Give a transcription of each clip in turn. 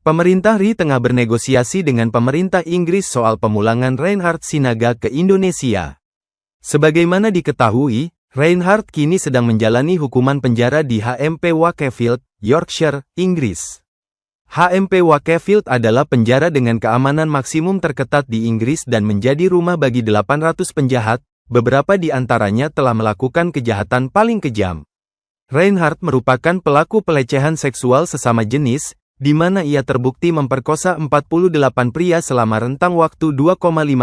Pemerintah RI tengah bernegosiasi dengan pemerintah Inggris soal pemulangan Reinhard Sinaga ke Indonesia. Sebagaimana diketahui, Reinhard kini sedang menjalani hukuman penjara di HMP Wakefield, Yorkshire, Inggris. HMP Wakefield adalah penjara dengan keamanan maksimum terketat di Inggris dan menjadi rumah bagi 800 penjahat, beberapa di antaranya telah melakukan kejahatan paling kejam. Reinhard merupakan pelaku pelecehan seksual sesama jenis, di mana ia terbukti memperkosa 48 pria selama rentang waktu 2,5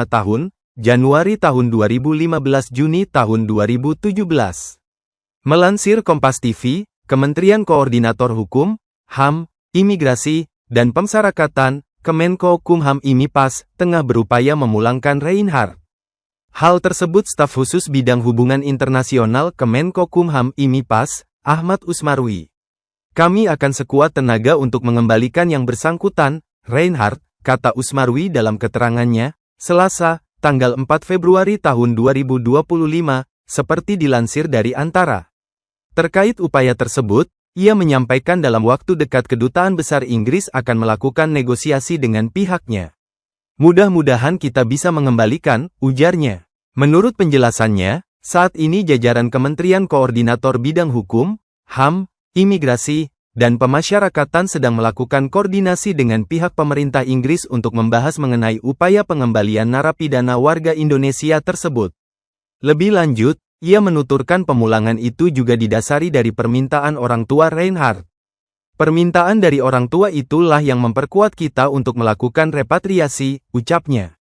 tahun, Januari tahun 2015 Juni tahun 2017. Melansir Kompas TV, Kementerian Koordinator Hukum, HAM, Imigrasi, dan Pemasyarakatan, Kemenko-Kumham IMIPAS, tengah berupaya memulangkan Reinhard. Hal tersebut staf khusus bidang hubungan internasional Kemenko-Kumham IMIPAS, Ahmad Usmarwi. Kami akan sekuat tenaga untuk mengembalikan yang bersangkutan, Reinhard, kata Usmarwi dalam keterangannya, Selasa, tanggal 4 Februari tahun 2025, seperti dilansir dari Antara. Terkait upaya tersebut, ia menyampaikan dalam waktu dekat Kedutaan Besar Inggris akan melakukan negosiasi dengan pihaknya. Mudah-mudahan kita bisa mengembalikan, ujarnya. Menurut penjelasannya, saat ini jajaran Kementerian Koordinator Bidang Hukum, HAM, Imigrasi, dan Pemasyarakatan sedang melakukan koordinasi dengan pihak pemerintah Inggris untuk membahas mengenai upaya pengembalian narapidana warga Indonesia tersebut. Lebih lanjut, ia menuturkan pemulangan itu juga didasari dari permintaan orang tua Reinhard. Permintaan dari orang tua itulah yang memperkuat kita untuk melakukan repatriasi, ucapnya.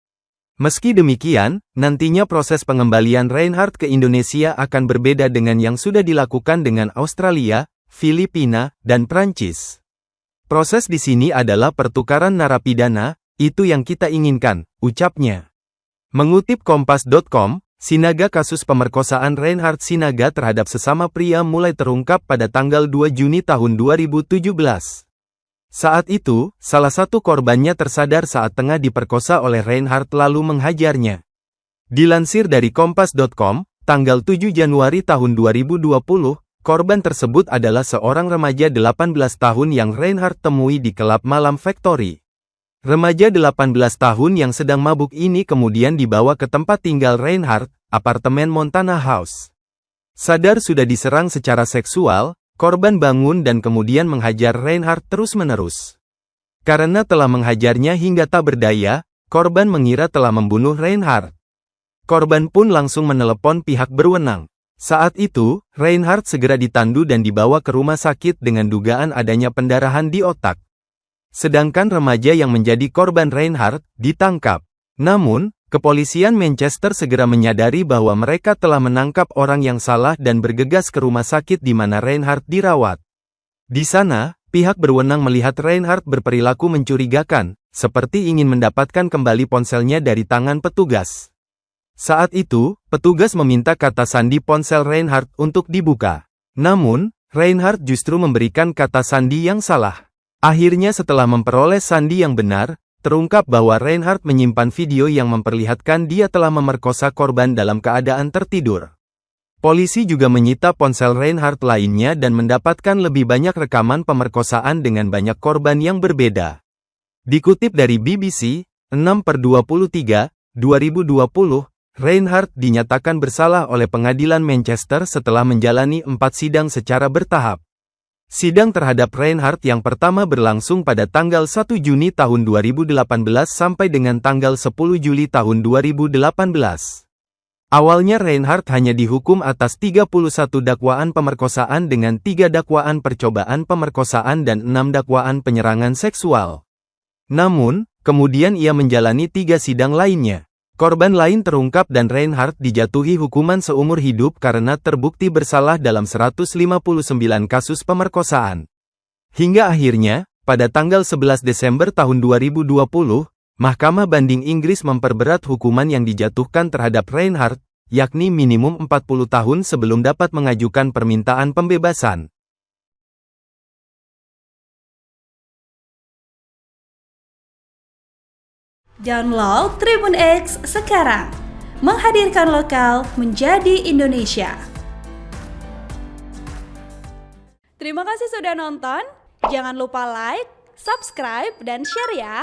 Meski demikian, nantinya proses pengembalian Reinhard ke Indonesia akan berbeda dengan yang sudah dilakukan dengan Australia, Filipina, dan Prancis. Proses di sini adalah pertukaran narapidana, itu yang kita inginkan, ucapnya. Mengutip Kompas.com, Sinaga kasus pemerkosaan Reinhard Sinaga terhadap sesama pria mulai terungkap pada tanggal 2 Juni tahun 2017. Saat itu, salah satu korbannya tersadar saat tengah diperkosa oleh Reinhard lalu menghajarnya. Dilansir dari Kompas.com, tanggal 7 Januari tahun 2020, korban tersebut adalah seorang remaja 18 tahun yang Reinhard temui di klub malam Factory. Remaja 18 tahun yang sedang mabuk ini kemudian dibawa ke tempat tinggal Reinhard, apartemen Montana House. Sadar sudah diserang secara seksual, korban bangun dan kemudian menghajar Reinhard terus-menerus. Karena telah menghajarnya hingga tak berdaya, korban mengira telah membunuh Reinhard. Korban pun langsung menelepon pihak berwenang. Saat itu, Reinhard segera ditandu dan dibawa ke rumah sakit dengan dugaan adanya pendarahan di otak. Sedangkan remaja yang menjadi korban Reinhard ditangkap. Namun, kepolisian Manchester segera menyadari bahwa mereka telah menangkap orang yang salah dan bergegas ke rumah sakit di mana Reinhard dirawat. Di sana, pihak berwenang melihat Reinhard berperilaku mencurigakan, seperti ingin mendapatkan kembali ponselnya dari tangan petugas. Saat itu, petugas meminta kata sandi ponsel Reinhard untuk dibuka. Namun, Reinhard justru memberikan kata sandi yang salah. Akhirnya setelah memperoleh sandi yang benar, terungkap bahwa Reinhard menyimpan video yang memperlihatkan dia telah memerkosa korban dalam keadaan tertidur. Polisi juga menyita ponsel Reinhard lainnya dan mendapatkan lebih banyak rekaman pemerkosaan dengan banyak korban yang berbeda. Dikutip dari BBC, 6/23, 2020, Reinhard dinyatakan bersalah oleh pengadilan Manchester setelah menjalani 4 sidang secara bertahap. Sidang terhadap Reinhard yang pertama berlangsung pada tanggal 1 Juni tahun 2018 sampai dengan tanggal 10 Juli tahun 2018. Awalnya Reinhard hanya dihukum atas 31 dakwaan pemerkosaan dengan 3 dakwaan percobaan pemerkosaan dan 6 dakwaan penyerangan seksual. Namun, kemudian ia menjalani 3 sidang lainnya. Korban lain terungkap dan Reinhard dijatuhi hukuman seumur hidup karena terbukti bersalah dalam 159 kasus pemerkosaan. Hingga akhirnya, pada tanggal 11 Desember tahun 2020, Mahkamah Banding Inggris memperberat hukuman yang dijatuhkan terhadap Reinhard, yakni minimum 40 tahun sebelum dapat mengajukan permintaan pembebasan. Download Tribun X sekarang, menghadirkan lokal menjadi Indonesia. Terima kasih sudah nonton, jangan lupa like, subscribe, dan share ya.